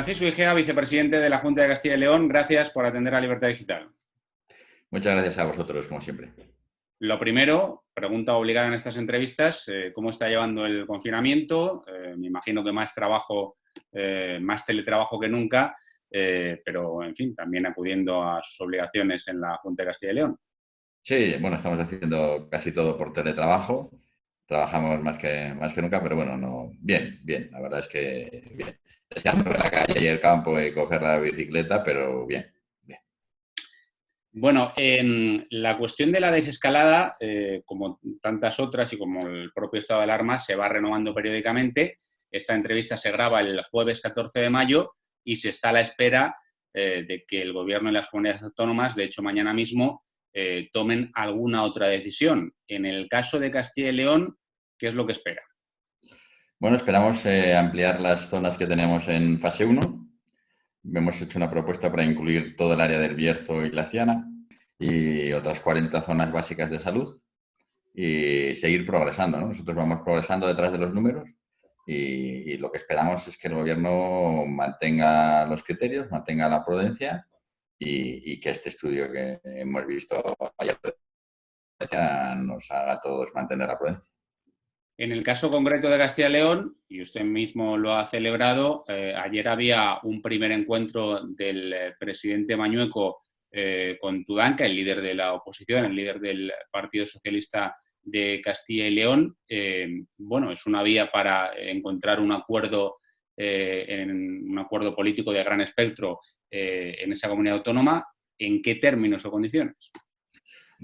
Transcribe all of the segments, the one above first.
Francisco Igea, vicepresidente de la Junta de Castilla y León, gracias por atender a Libertad Digital. Muchas gracias a vosotros, como siempre. Lo primero, pregunta obligada en estas entrevistas, ¿cómo está llevando el confinamiento? Me imagino que más trabajo, más teletrabajo que nunca, pero, en fin, también acudiendo a sus obligaciones en la Junta de Castilla y León. Sí, bueno, estamos haciendo casi todo por teletrabajo. Trabajamos más que nunca, pero bueno, no, bien, la verdad es que bien. Deseando ver la calle y el campo y coger la bicicleta, pero bien. Bueno, la cuestión de la desescalada, como tantas otras y como el propio estado de alarma, se va renovando periódicamente. Esta entrevista se graba el jueves 14 de mayo y se está a la espera de que el Gobierno y las comunidades autónomas, de hecho mañana mismo, tomen alguna otra decisión. En el caso de Castilla y León, ¿qué es lo que espera? Bueno, esperamos ampliar las zonas que tenemos en fase 1. Hemos hecho una propuesta para incluir todo el área del Bierzo y la Ciana y otras 40 zonas básicas de salud y seguir progresando, ¿no? Nosotros vamos progresando detrás de los números y lo que esperamos es que el Gobierno mantenga los criterios, mantenga la prudencia y que este estudio que hemos visto ayer nos haga a todos mantener la prudencia. En el caso concreto de Castilla y León, y usted mismo lo ha celebrado, ayer había un primer encuentro del presidente Mañueco con Tudanca, el líder de la oposición, el líder del Partido Socialista de Castilla y León. Bueno, es una vía para encontrar un acuerdo político de gran espectro en esa comunidad autónoma. ¿En qué términos o condiciones?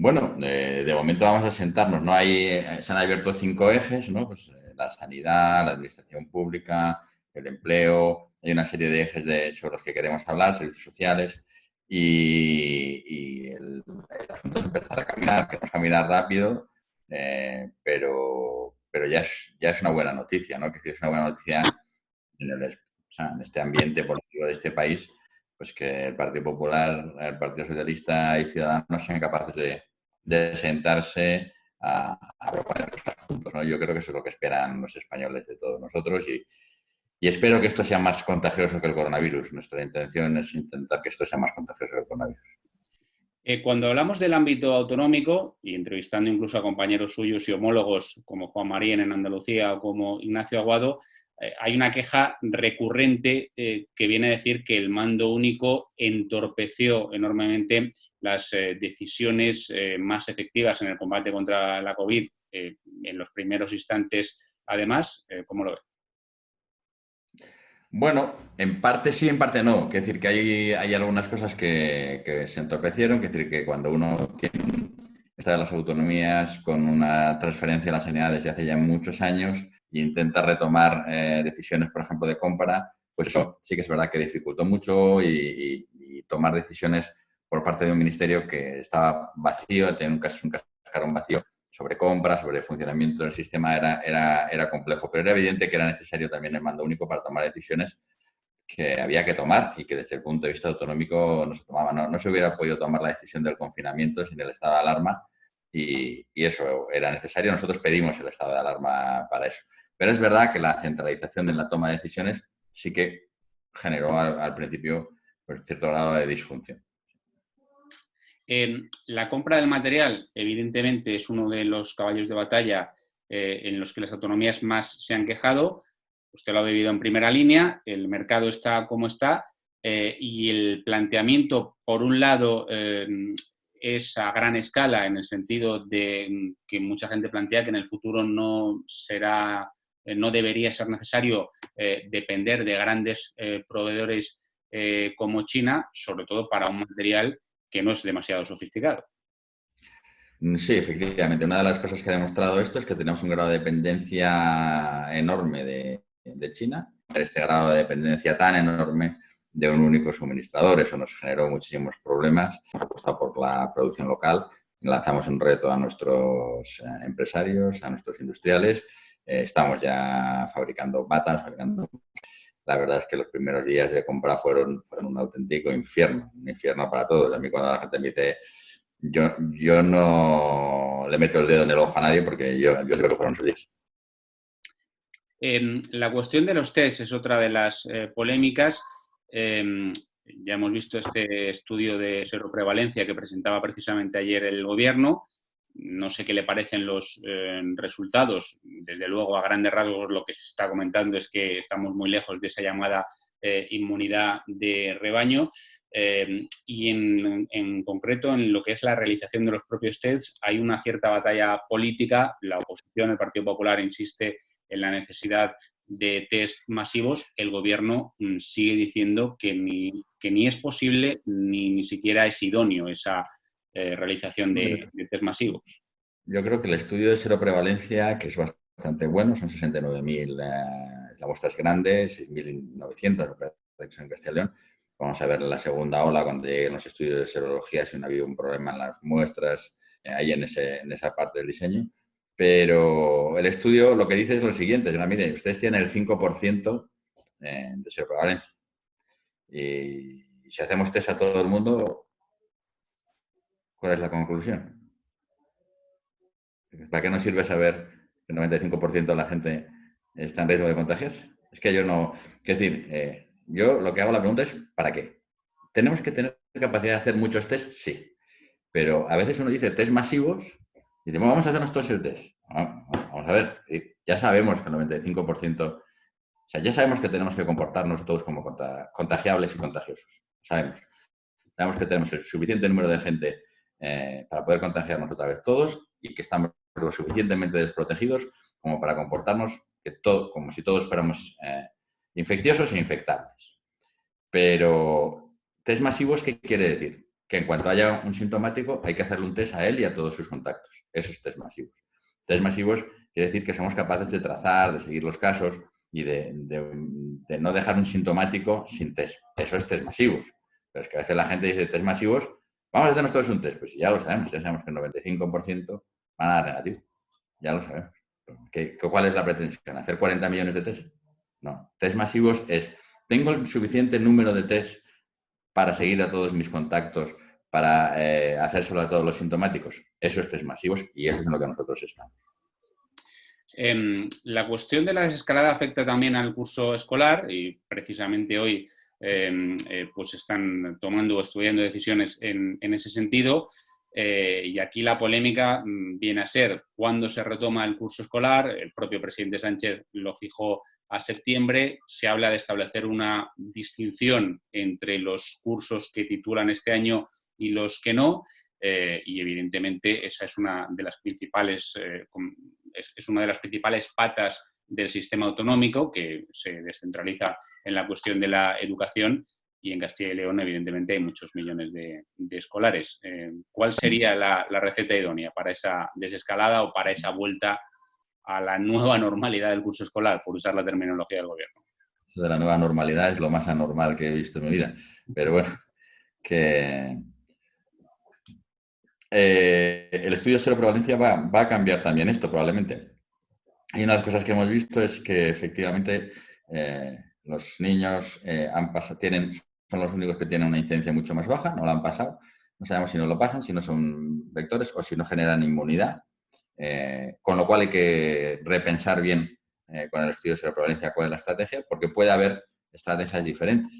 Bueno, de momento vamos a sentarnos. No hay, se han abierto 5 ejes, ¿no? Pues, la sanidad, la administración pública, el empleo. Hay una serie de ejes sobre los que queremos hablar, servicios sociales. Y el asunto es empezar a caminar, queremos caminar rápido, pero ya es una buena noticia, ¿no? Que es una buena noticia en este ambiente político de este país, pues que el Partido Popular, el Partido Socialista y Ciudadanos sean capaces de sentarse a proponer cosas juntos, ¿no? Yo creo que eso es lo que esperan los españoles de todos nosotros y espero que esto sea más contagioso que el coronavirus. Nuestra intención es intentar que esto sea más contagioso que el coronavirus. Cuando hablamos del ámbito autonómico, y entrevistando incluso a compañeros suyos y homólogos como Juan Marín en Andalucía o como Ignacio Aguado, hay una queja recurrente que viene a decir que el mando único entorpeció enormemente las decisiones más efectivas en el combate contra la COVID en los primeros instantes. Además, ¿cómo lo ve? Bueno, en parte sí, en parte no. Quiere decir que hay algunas cosas que se entorpecieron. Quiere decir que cuando uno tiene esta de las autonomías con una transferencia a la sanidad desde hace ya muchos años e intenta retomar decisiones, por ejemplo, de compra, pues eso sí que es verdad que dificultó mucho y tomar decisiones por parte de un ministerio que estaba vacío, tenía un cascarón vacío sobre compras, sobre funcionamiento del sistema, era complejo, pero era evidente que era necesario también el mando único para tomar decisiones que había que tomar y que desde el punto de vista autonómico no se tomaba. No se hubiera podido tomar la decisión del confinamiento sin el estado de alarma y eso era necesario. Nosotros pedimos el estado de alarma para eso. Pero es verdad que la centralización en la toma de decisiones sí que generó al principio pues, cierto grado de disfunción. La compra del material, evidentemente, es uno de los caballos de batalla en los que las autonomías más se han quejado. Usted lo ha vivido en primera línea, el mercado está como está y el planteamiento, por un lado, es a gran escala en el sentido de que mucha gente plantea que en el futuro no debería ser necesario depender de grandes proveedores como China, sobre todo para un material que no es demasiado sofisticado. Sí, efectivamente. Una de las cosas que ha demostrado esto es que tenemos un grado de dependencia enorme de China. Este grado de dependencia tan enorme de un único suministrador, eso nos generó muchísimos problemas. Hemos apostado por la producción local. Lanzamos un reto a nuestros empresarios, a nuestros industriales. Estamos ya fabricando batas, La verdad es que los primeros días de compra fueron un auténtico infierno, un infierno para todos. A mí cuando la gente me dice, yo no le meto el dedo en el ojo a nadie porque yo creo que fueron sus días. La cuestión de los test es otra de las polémicas. Ya hemos visto este estudio de seroprevalencia que presentaba precisamente ayer el Gobierno. No sé qué le parecen los resultados. Desde luego, a grandes rasgos, lo que se está comentando es que estamos muy lejos de esa llamada inmunidad de rebaño. Y en concreto, en lo que es la realización de los propios tests, hay una cierta batalla política. La oposición, el Partido Popular, insiste en la necesidad de test masivos. El Gobierno sigue diciendo que ni es posible ni siquiera es idóneo esa realización de test masivos. Yo creo que el estudio de seroprevalencia, que es bastante bueno, son 69.000 la muestra es grande, 6.900 en Castilla y León. Vamos a ver la segunda ola cuando lleguen los estudios de serología si no ha habido un problema en las muestras ahí en esa parte del diseño. Pero el estudio lo que dice es lo siguiente, mire, ustedes tienen el 5% de seroprevalencia. Y si hacemos test a todo el mundo, ¿cuál es la conclusión? ¿Para qué nos sirve saber que el 95% de la gente está en riesgo de contagiarse? Es que yo no... Es decir, yo lo que hago la pregunta es ¿para qué? ¿Tenemos que tener capacidad de hacer muchos tests? Sí. Pero a veces uno dice test masivos y dice, bueno, vamos a hacernos todos el test. Vamos a ver, ya sabemos que el 95%... O sea, ya sabemos que tenemos que comportarnos todos como contagiables y contagiosos. Sabemos. Sabemos que tenemos el suficiente número de gente para poder contagiarnos otra vez todos y que estamos lo suficientemente desprotegidos como para comportarnos como si todos fuéramos infecciosos e infectables. Pero test masivos, ¿qué quiere decir? Que en cuanto haya un sintomático hay que hacerle un test a él y a todos sus contactos. Eso es test masivos. Test masivos quiere decir que somos capaces de trazar, de seguir los casos y de no dejar un sintomático sin test. Eso es test masivos. Pero es que a veces la gente dice test masivos, vamos a hacernos todos un test. Pues ya lo sabemos, ya sabemos que el 95% van a dar negativo. Ya lo sabemos. ¿Cuál es la pretensión? ¿Hacer 40 millones de test? No. Test masivos es, ¿tengo el suficiente número de test para seguir a todos mis contactos, para hacérselo a todos los sintomáticos? Eso es test masivos y eso es en lo que nosotros estamos. La cuestión de la desescalada afecta también al curso escolar y precisamente hoy pues están tomando o estudiando decisiones en ese sentido. Y aquí la polémica viene a ser cuándo se retoma el curso escolar. El propio presidente Sánchez lo fijó a septiembre. Se habla de establecer una distinción entre los cursos que titulan este año y los que no. Y evidentemente esa es una de las principales patas del sistema autonómico que se descentraliza en la cuestión de la educación. Y en Castilla y León, evidentemente, hay muchos millones de escolares. ¿Cuál sería la receta idónea para esa desescalada o para esa vuelta a la nueva normalidad del curso escolar, por usar la terminología del Gobierno? Eso de la nueva normalidad es lo más anormal que he visto en mi vida. Pero bueno, que el estudio de seroprevalencia va a cambiar también esto, probablemente. Y una de las cosas que hemos visto es que efectivamente los niños son los únicos que tienen una incidencia mucho más baja, no la han pasado. No sabemos si no lo pasan, si no son vectores o si no generan inmunidad. Con lo cual hay que repensar bien con el estudio de seroprevalencia cuál es la estrategia, porque puede haber estrategias diferentes.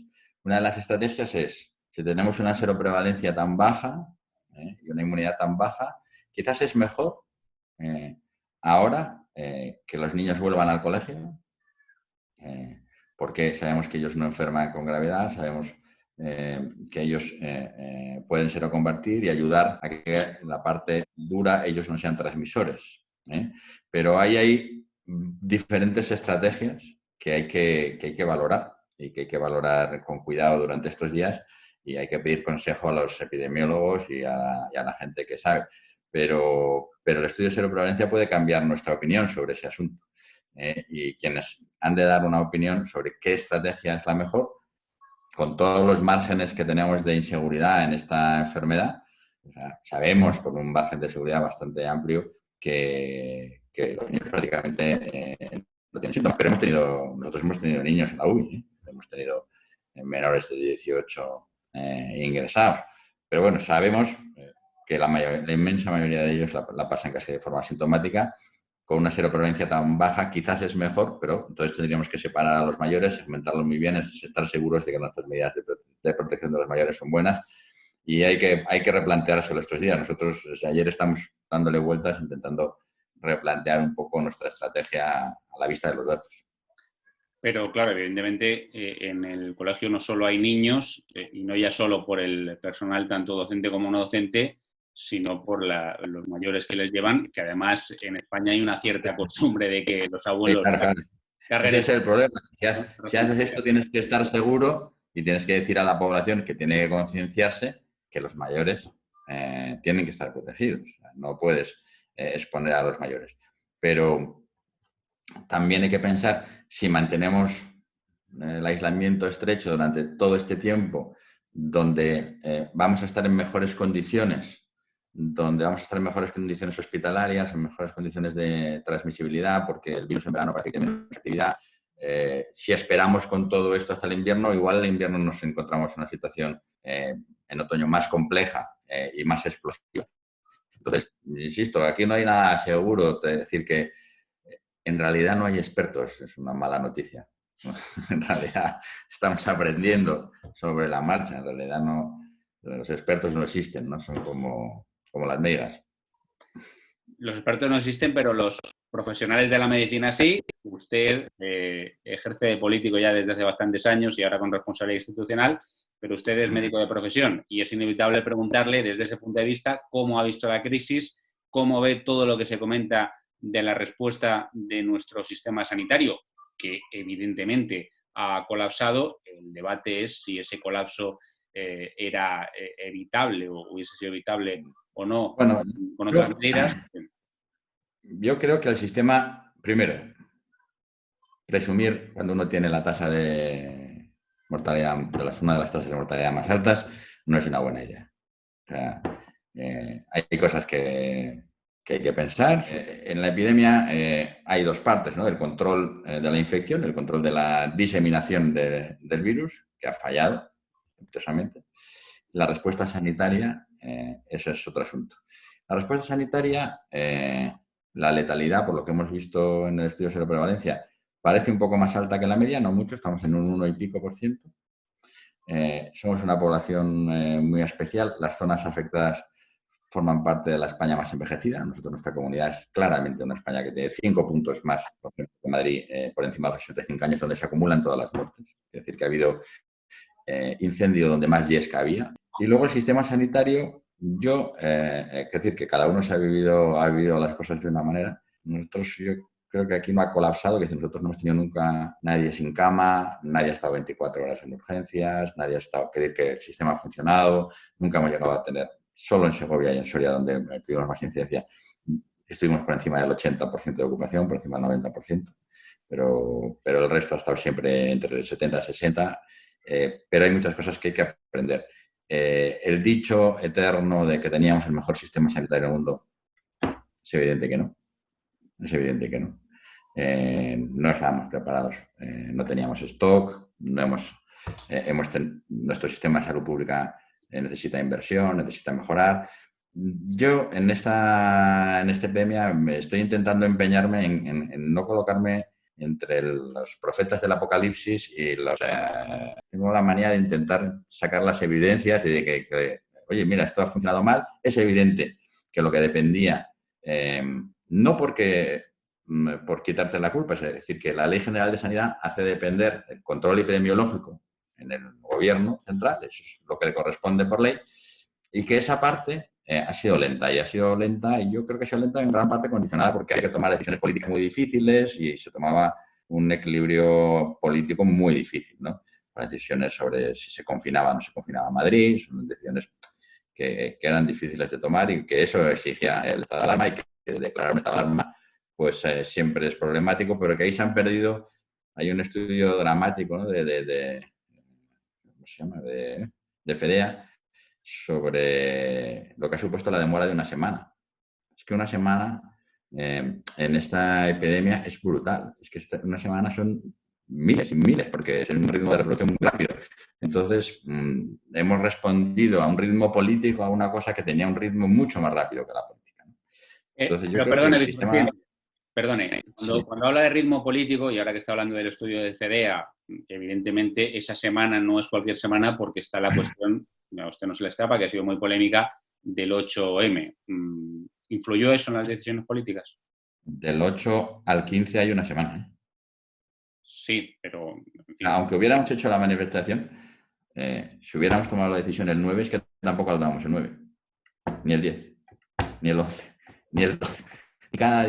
Una de las estrategias es, si tenemos una seroprevalencia tan baja y una inmunidad tan baja, quizás es mejor ahora que los niños vuelvan al colegio, porque sabemos que ellos no enferman con gravedad, sabemos que ellos pueden seroconvertir y ayudar a que la parte dura ellos no sean transmisores. Pero hay diferentes estrategias que hay que valorar y que hay que valorar con cuidado durante estos días y hay que pedir consejo a los epidemiólogos y a la gente que sabe. Pero el estudio de seroprevalencia puede cambiar nuestra opinión sobre ese asunto. Y quienes han de dar una opinión sobre qué estrategia es la mejor, con todos los márgenes que tenemos de inseguridad en esta enfermedad, o sea, sabemos con un margen de seguridad bastante amplio que los niños prácticamente no tienen síntomas, pero nosotros hemos tenido niños en la UBI, hemos tenido menores de 18 ingresados, pero bueno, sabemos que la inmensa mayoría de ellos la pasan casi de forma asintomática, con una seroprevalencia tan baja, quizás es mejor, pero entonces tendríamos que separar a los mayores, segmentarlos muy bien, es estar seguros de que nuestras medidas de protección de los mayores son buenas y hay que replanteárselo estos días. Nosotros desde ayer estamos dándole vueltas, intentando replantear un poco nuestra estrategia a la vista de los datos. Pero claro, evidentemente en el colegio no solo hay niños, y no ya solo por el personal tanto docente como no docente, sino por los mayores que les llevan, que además en España hay una cierta costumbre de que los Sí, abuelos claro, claro. carguen Ese es el problema. esa Si haces esto, responsabilidad. tienes que estar seguro y tienes que decir a la población que tiene que concienciarse que los mayores tienen que estar protegidos. O sea, no puedes exponer a los mayores. Pero también hay que pensar si mantenemos el aislamiento estrecho durante todo este tiempo, donde vamos a estar en mejores condiciones, donde vamos a estar en mejores condiciones hospitalarias, en mejores condiciones de transmisibilidad, porque el virus en verano parece que tiene menos actividad. Si esperamos con todo esto hasta el invierno, igual en el invierno nos encontramos en una situación en otoño más compleja y más explosiva. Entonces, insisto, aquí no hay nada seguro, es decir, que en realidad no hay expertos, es una mala noticia. En realidad estamos aprendiendo sobre la marcha, en realidad no, los expertos no existen, ¿no? Son como las migas. Los expertos no existen, pero los profesionales de la medicina sí. Usted ejerce de político ya desde hace bastantes años y ahora con responsabilidad institucional, pero usted es médico de profesión y es inevitable preguntarle desde ese punto de vista cómo ha visto la crisis, cómo ve todo lo que se comenta de la respuesta de nuestro sistema sanitario, que evidentemente ha colapsado. El debate es si ese colapso era evitable o hubiese sido evitable o no Bueno, con otras yo, medidas. yo creo que el sistema, primero, presumir cuando uno tiene la tasa de mortalidad, una de las tasas de mortalidad más altas, no es una buena idea. O sea, hay cosas que hay que pensar. En la epidemia hay dos partes, ¿no? El control de la infección, el control de la diseminación del virus, que ha fallado, estrepitosamente. La respuesta sanitaria, ese es otro asunto. La respuesta sanitaria, la letalidad, por lo que hemos visto en el estudio de seroprevalencia, parece un poco más alta que la media, no mucho, estamos en un 1 y pico %. Somos una población muy especial. Las zonas afectadas forman parte de la España más envejecida. Nosotros, nuestra comunidad es claramente una España que tiene 5 puntos más, por ejemplo, que Madrid, por encima de los 65 años, donde se acumulan todas las muertes. Es decir, que ha habido incendio donde más yesca había. Y luego el sistema sanitario, es decir, que cada uno ha vivido las cosas de una manera. Nosotros, yo creo que aquí no ha colapsado, que nosotros no hemos tenido nunca nadie sin cama, nadie ha estado 24 horas en urgencias, nadie ha estado, que el sistema ha funcionado, nunca hemos llegado a tener, solo en Segovia y en Soria, donde tuvimos más incidencia, estuvimos por encima del 80% de ocupación, por encima del 90%, pero el resto ha estado siempre entre el 70 y 60%, pero hay muchas cosas que hay que aprender. El dicho eterno de que teníamos el mejor sistema sanitario del mundo, es evidente que no. Es evidente que no. No estábamos preparados, no teníamos stock, nuestro sistema de salud pública necesita inversión, necesita mejorar. Yo en esta epidemia me estoy intentando empeñarme en no colocarme entre los profetas del apocalipsis y tengo la manía de intentar sacar las evidencias y de que oye, mira, esto ha funcionado mal. Es evidente que lo que dependía, no por quitarte la culpa, es decir, que la Ley General de Sanidad hace depender el control epidemiológico en el gobierno central, eso es lo que le corresponde por ley, y que esa parte ha sido lenta, y yo creo que ha sido lenta en gran parte condicionada porque hay que tomar decisiones políticas muy difíciles y se tomaba un equilibrio político muy difícil, ¿no? Las decisiones sobre si se confinaba o no se confinaba Madrid, son decisiones que eran difíciles de tomar y que eso exigía el estado de alarma y que declarar un estado de alarma pues siempre es problemático, pero que ahí se han perdido. Hay un estudio dramático, ¿no? ¿Cómo se llama? De FEDEA sobre lo que ha supuesto la demora de una semana. Es que una semana en esta epidemia es brutal. Es que una semana son miles y miles, porque es un ritmo de reproducción muy rápido. Entonces, hemos respondido a un ritmo político, a una cosa que tenía un ritmo mucho más rápido que la política, ¿no? Entonces, yo Pero creo que perdone, el sistema... perdone, Sí. cuando habla de ritmo político, y ahora que está hablando del estudio de CDEA, evidentemente esa semana no es cualquier semana porque está la cuestión, a usted no se le escapa, que ha sido muy polémica, del 8M. ¿Influyó eso en las decisiones políticas? Del 8 al 15 hay una semana, ¿eh? Sí, pero, en fin. Aunque hubiéramos hecho la manifestación, si hubiéramos tomado la decisión el 9, es que tampoco la tomamos el 9, ni el 10, ni el 11, ni el 12. Cada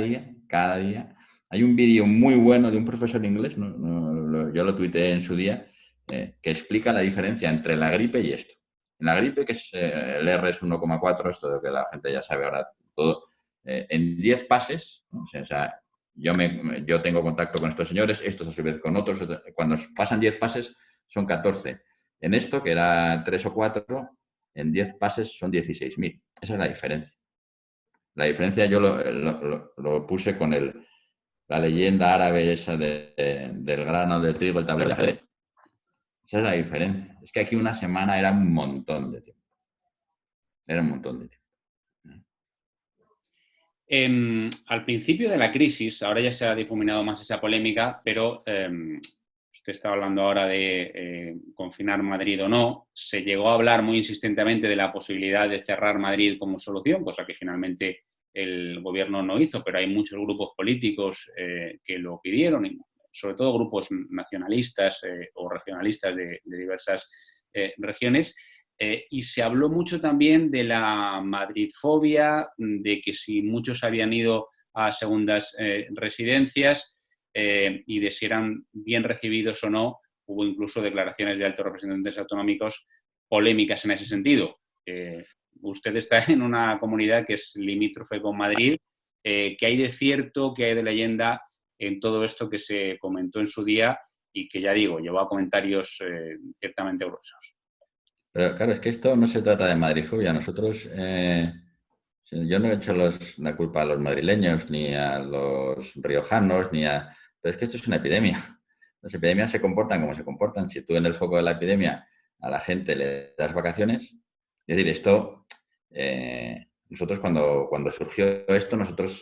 día. Hay un vídeo muy bueno de un profesor inglés, yo lo tuiteé en su día, que explica la diferencia entre la gripe y esto. En la gripe, que es el R es 1,4, esto de que la gente ya sabe ahora todo, en 10 pases, ¿no? O sea, yo tengo contacto con estos señores, estos a su vez con otros, cuando pasan 10 pases son 14. En esto, que era 3 o 4, en 10 pases son 16.000. Esa es la diferencia. La diferencia yo lo puse con la leyenda árabe esa del grano de trigo, el tablero de ajedrez. Esa es la diferencia. Es que aquí una semana era un montón de tiempo. Era un montón de tiempo. Al principio de la crisis, ahora ya se ha difuminado más esa polémica, pero usted está hablando ahora de confinar Madrid o no. Se llegó a hablar muy insistentemente de la posibilidad de cerrar Madrid como solución, cosa que finalmente el gobierno no hizo, pero hay muchos grupos políticos que lo pidieron, y sobre todo grupos nacionalistas o regionalistas de diversas regiones. Y se habló mucho también de la madridfobia, de que si muchos habían ido a segundas residencias y de si eran bien recibidos o no. Hubo incluso declaraciones de altos representantes autonómicos polémicas en ese sentido. Usted está en una comunidad que es limítrofe con Madrid. ¿Qué hay de cierto, qué hay de leyenda en todo esto que se comentó en su día y que, ya digo, llevó a comentarios ciertamente gruesos? Pero claro, es que esto no se trata de madrifobia. Nosotros, yo no he hecho la culpa a los madrileños, ni a los riojanos, pero es que esto es una epidemia. Las epidemias se comportan como se comportan. Si tú en el foco de la epidemia a la gente le das vacaciones, es decir, esto, nosotros cuando surgió esto, nosotros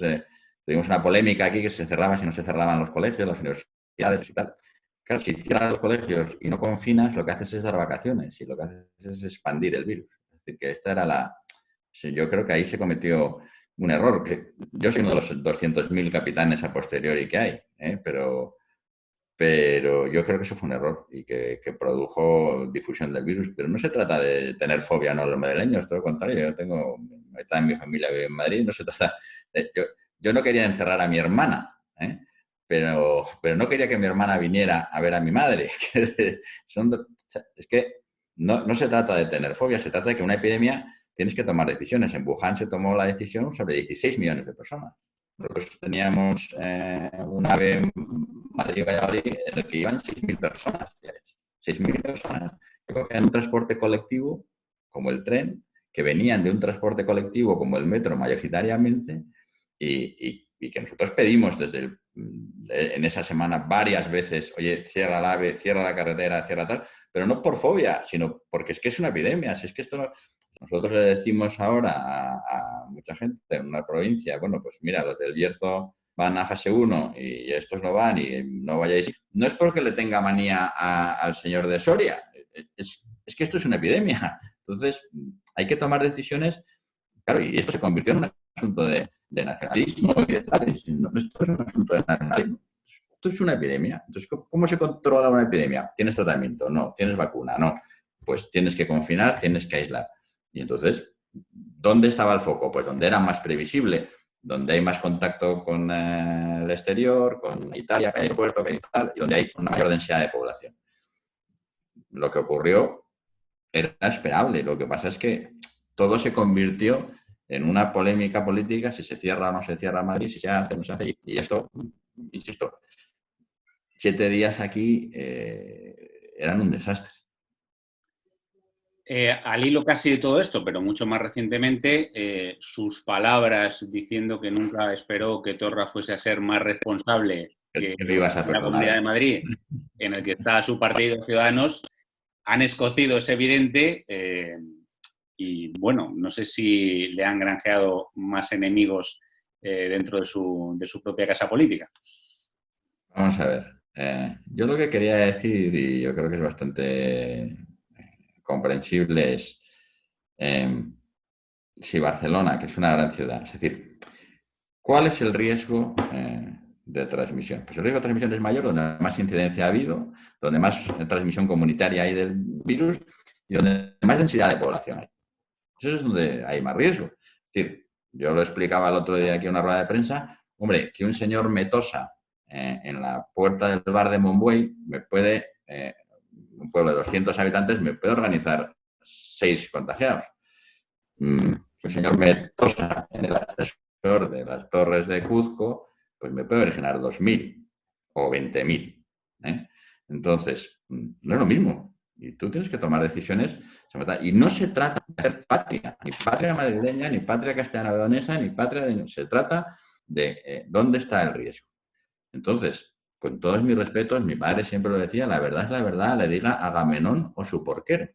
tuvimos una polémica aquí que se cerraba si no se cerraban los colegios, las universidades y tal. Claro, si cierras los colegios y no confinas, lo que haces es dar vacaciones y lo que haces es expandir el virus. Es decir, que esta era yo creo que ahí se cometió un error. Que yo soy uno de los 200.000 capitanes a posteriori que hay, ¿eh? Pero yo creo que eso fue un error y que produjo difusión del virus. Pero no se trata de tener fobia, no, los madrileños, todo lo contrario. Yo tengo, está en mi familia vive en Madrid, no se trata. Yo no quería encerrar a mi hermana, ¿eh? Pero no quería que mi hermana viniera a ver a mi madre. Es que no se trata de tener fobia, se trata de que una epidemia tienes que tomar decisiones. En Wuhan se tomó la decisión sobre 16 millones de personas. Nosotros teníamos un AVE Madrid-Valladolid en el que iban 6.000 personas. 6.000 personas que cogían un transporte colectivo, como el tren, que venían de un transporte colectivo como el metro mayoritariamente, y que nosotros pedimos en esa semana varias veces, oye, cierra el AVE, cierra la carretera, cierra tal, pero no por fobia, sino porque es que es una epidemia. Si es que esto no, nosotros le decimos ahora a mucha gente en una provincia, bueno, pues mira, los del Bierzo van a fase 1 y estos no van y no vayáis. No es porque le tenga manía al señor de Soria, es que esto es una epidemia. Entonces, hay que tomar decisiones, claro, y esto se convirtió en un asunto de nacionalismo y de tal. Esto es un asunto de nacionalismo. Esto es una epidemia. Entonces, ¿cómo se controla una epidemia? ¿Tienes tratamiento? No. ¿Tienes vacuna? No. Pues tienes que confinar, tienes que aislar. Y entonces, ¿dónde estaba el foco? Pues donde era más previsible, donde hay más contacto con el exterior, con Italia, que hay aeropuerto, que hay tal, y donde hay una mayor densidad de población. Lo que ocurrió era esperable. Lo que pasa es que todo se convirtió en una polémica política, si se cierra o no se cierra Madrid, si se hace o no se hace. Y esto, insisto, 7 días aquí eran un desastre. Al hilo casi de todo esto, pero mucho más recientemente, sus palabras diciendo que nunca esperó que Torra fuese a ser más responsable que ¿Qué le ibas a la Comunidad perdonar? de Madrid, en el que está su partido Ciudadanos, han escocido, es evidente, y bueno, no sé si le han granjeado más enemigos dentro de su propia casa política. Vamos a ver. Yo lo que quería decir, y yo creo que es bastante comprensible, es si Barcelona, que es una gran ciudad, es decir, ¿cuál es el riesgo de transmisión? Pues el riesgo de transmisión es mayor donde más incidencia ha habido, donde más transmisión comunitaria hay del virus y donde más densidad de población hay. Eso es donde hay más riesgo. Es decir, yo lo explicaba el otro día aquí en una rueda de prensa, hombre, que un señor me tosa en la puerta del bar de Monbuey me puede, un pueblo de 200 habitantes, me puede organizar 6 contagiados. El señor me tosa en el ascensor de las Torres de Cuzco, pues me puede originar 2.000 o 20.000. Entonces, no es lo mismo. Y tú tienes que tomar decisiones. Y no se trata de hacer patria, ni patria madrileña, ni patria castellano-leonesa, ni patria de... Se trata de dónde está el riesgo. Entonces, con todos mis respetos, mi padre siempre lo decía, la verdad es la verdad, le diga Agamenón o su porquero.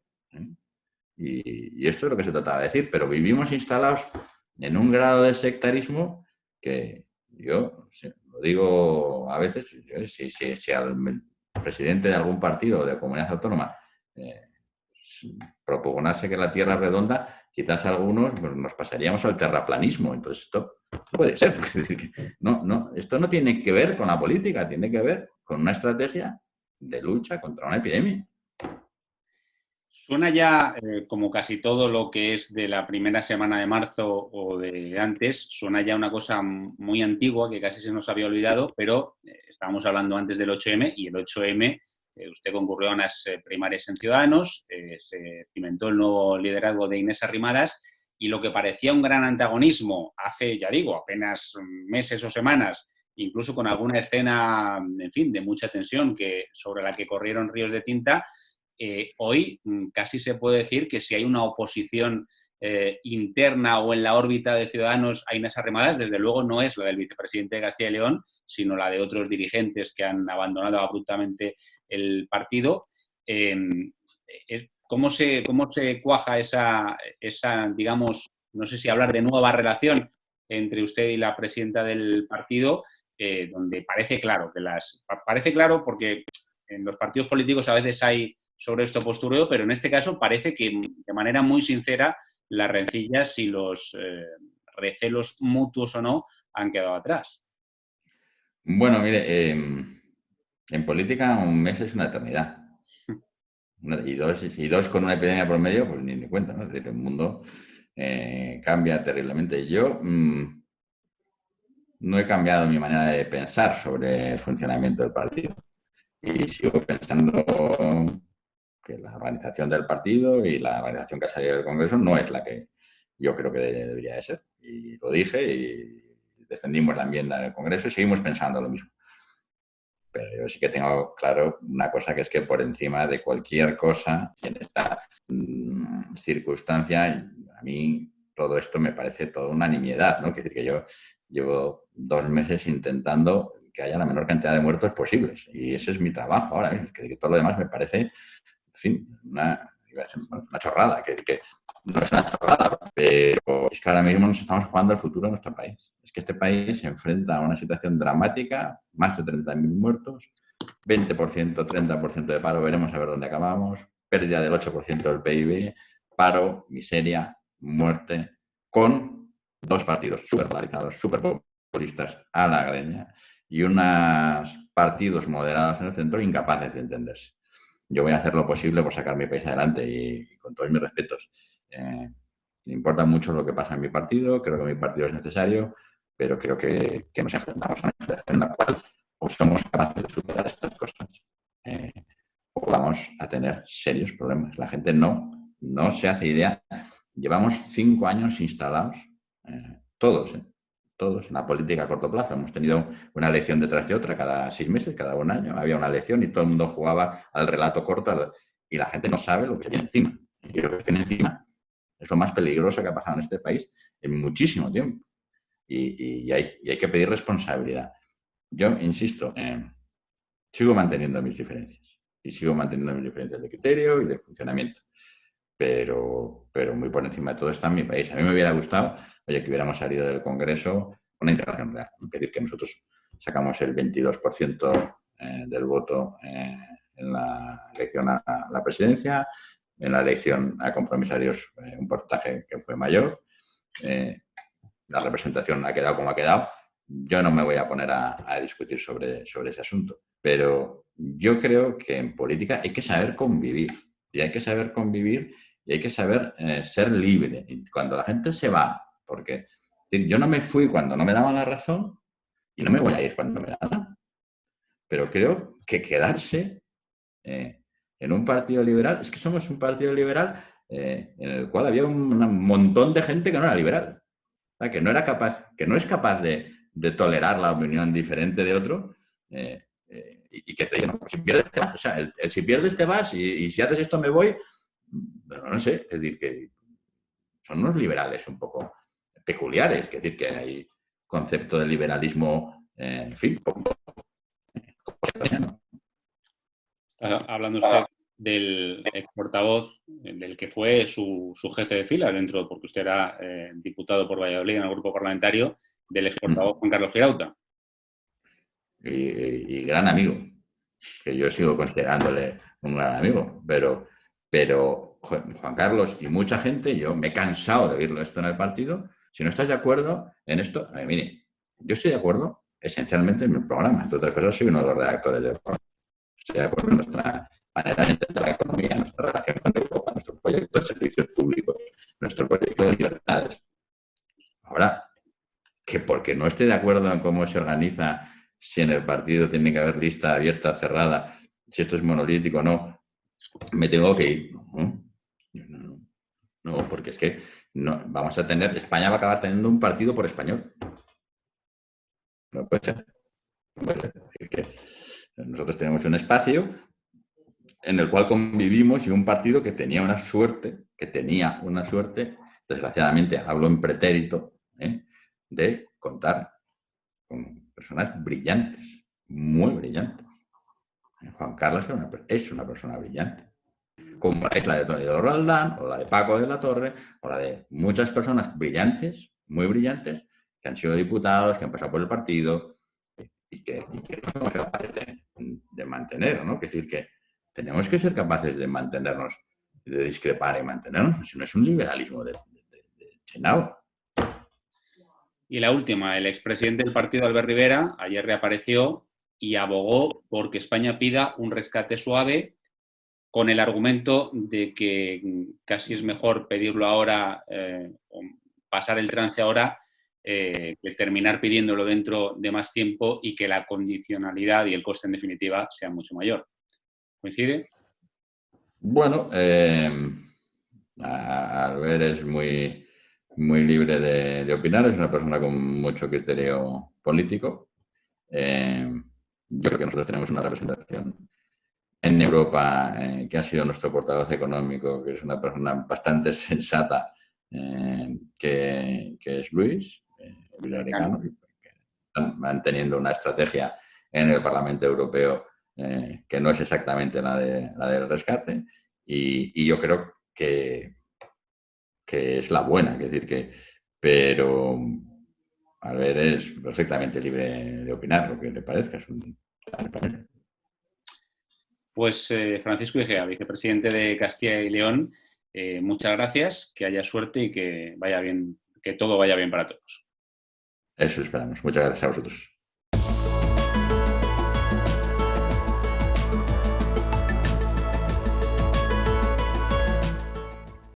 Y esto es lo que se trataba de decir, pero vivimos instalados en un grado de sectarismo que yo lo digo a veces, si al presidente de algún partido o de comunidad autónoma propugnase que la Tierra es redonda, quizás algunos pues, nos pasaríamos al terraplanismo. Entonces esto no puede ser. Esto no tiene que ver con la política, tiene que ver con una estrategia de lucha contra una epidemia. Suena ya, como casi todo lo que es de la primera semana de marzo o de antes, suena ya una cosa muy antigua que casi se nos había olvidado, pero estábamos hablando antes del 8M y el 8M, usted concurrió a unas primarias en Ciudadanos, se cimentó el nuevo liderazgo de Inés Arrimadas y lo que parecía un gran antagonismo hace, ya digo, apenas meses o semanas, incluso con alguna escena, en fin, de mucha tensión sobre la que corrieron ríos de tinta. Hoy casi se puede decir que si hay una oposición interna o en la órbita de Ciudadanos a Inés Arrimadas, desde luego no es la del vicepresidente de Castilla y León, sino la de otros dirigentes que han abandonado abruptamente el partido. ¿Cómo se cuaja esa, digamos, no sé si hablar de nueva relación entre usted y la presidenta del partido, donde parece claro parece claro porque en los partidos políticos a veces hay sobre esto postureo, pero en este caso parece que de manera muy sincera las rencillas y los recelos mutuos o no han quedado atrás. Bueno, mire, en política un mes es una eternidad. Y dos con una epidemia por medio, pues ni cuenta, ¿no? Es decir, el mundo cambia terriblemente. Yo no he cambiado mi manera de pensar sobre el funcionamiento del partido. Y sigo pensando que la organización del partido y la organización que ha salido del Congreso no es la que yo creo que debería de ser. Y lo dije y defendimos la enmienda del Congreso y seguimos pensando lo mismo. Pero yo sí que tengo claro una cosa, que es que por encima de cualquier cosa, en esta circunstancia, a mí todo esto me parece toda una nimiedad, ¿no? Es decir, que yo llevo 2 meses intentando que haya la menor cantidad de muertos posibles. Y ese es mi trabajo ahora. Es que todo lo demás me parece, en fin, una chorrada. Que no es una chorrada, pero es que ahora mismo nos estamos jugando el futuro de nuestro país. Es que este país se enfrenta a una situación dramática, más de 30.000 muertos, 20%, 30% de paro, veremos a ver dónde acabamos, pérdida del 8% del PIB, paro, miseria, muerte, con 2 partidos súper polarizados, súper populistas a la greña y unos partidos moderados en el centro incapaces de entenderse. Yo voy a hacer lo posible por sacar mi país adelante y con todos mis respetos. Me importa mucho lo que pasa en mi partido, creo que mi partido es necesario, pero creo que nos enfrentamos a una situación en la cual o somos capaces de superar estas cosas o vamos a tener serios problemas. La gente no se hace idea. Llevamos 5 años instalados, todos en la política a corto plazo. Hemos tenido una elección detrás de otra cada 6 meses, cada 1 año. Había una elección y todo el mundo jugaba al relato corto y la gente no sabe lo que viene encima. Y lo que viene encima es lo más peligroso que ha pasado en este país en muchísimo tiempo. Y hay que pedir responsabilidad. Yo, insisto, sigo manteniendo mis diferencias. Y sigo manteniendo mis diferencias de criterio y de funcionamiento. Pero muy por encima de todo está en mi país. A mí me hubiera gustado, oye, que hubiéramos salido del Congreso una integración real. Es decir, que nosotros sacamos el 22% del voto en la elección a la presidencia, en la elección a compromisarios un porcentaje que fue mayor. La representación ha quedado como ha quedado. Yo no me voy a poner a discutir sobre ese asunto, pero yo creo que en política hay que saber convivir, y hay que saber convivir y hay que saber ser libre. Y cuando la gente se va, porque yo no me fui cuando no me daban la razón y no me voy a ir cuando me la dan, pero creo que quedarse en un partido liberal, es que somos un partido liberal en el cual había un montón de gente que no era liberal, que no era capaz, que no es capaz de tolerar la opinión diferente de otro y que te digan, no, si pierdes te vas, o sea, si pierdes te vas y si haces esto me voy, pero no sé, es decir, que son unos liberales un poco peculiares, es decir, que hay concepto de liberalismo, en fin, poco. Está hablando usted del ex portavoz, del que fue su jefe de fila dentro, porque usted era diputado por Valladolid en el grupo parlamentario, del ex portavoz Juan Carlos Girauta. Y gran amigo, que yo sigo considerándole un gran amigo, pero Juan Carlos y mucha gente, yo me he cansado de oírlo esto en el partido. Si no estás de acuerdo en esto, mire, yo estoy de acuerdo esencialmente en mi programa. Entre otras cosas, soy uno de los redactores del programa. Estoy de acuerdo en nuestra manera de entender la economía, nuestra relación con Europa, nuestro proyecto de servicios públicos, nuestro proyecto de libertades. Ahora, que porque no esté de acuerdo en cómo se organiza, si en el partido tiene que haber lista abierta, cerrada, si esto es monolítico o no, me tengo que ir. No, porque es que no, vamos a tener, España va a acabar teniendo un partido por español. No puede ser. No puede ser. Es que nosotros tenemos un espacio en el cual convivimos y un partido que tenía una suerte, desgraciadamente hablo en pretérito, de contar con personas brillantes, muy brillantes. Juan Carlos es una persona brillante, como es la de Tony de Roldán, o la de Paco de la Torre, o la de muchas personas brillantes, muy brillantes, que han sido diputados, que han pasado por el partido y que no somos capaces de mantener, ¿no? Es decir, que tenemos que ser capaces de mantenernos, de discrepar y mantenernos, si no es un liberalismo de chenao. Y la última, el expresidente del partido, Albert Rivera, ayer reapareció y abogó porque España pida un rescate suave con el argumento de que casi es mejor pedirlo ahora, o pasar el trance ahora, que terminar pidiéndolo dentro de más tiempo y que la condicionalidad y el coste en definitiva sea mucho mayor. ¿Coincide? Bueno, Albert es muy, muy libre de opinar, es una persona con mucho criterio político. Yo creo que nosotros tenemos una representación en Europa que ha sido nuestro portavoz económico, que es una persona bastante sensata, que es Luis Garicano, que están manteniendo una estrategia en el Parlamento Europeo que no es exactamente la del rescate, y yo creo que es la buena, es decir, pero Albert es perfectamente libre de opinar lo que le parezca. Es un español. Pues Francisco Igea, vicepresidente de Castilla y León, muchas gracias, que haya suerte y que vaya bien, que todo vaya bien para todos. Eso esperamos. Muchas gracias a vosotros.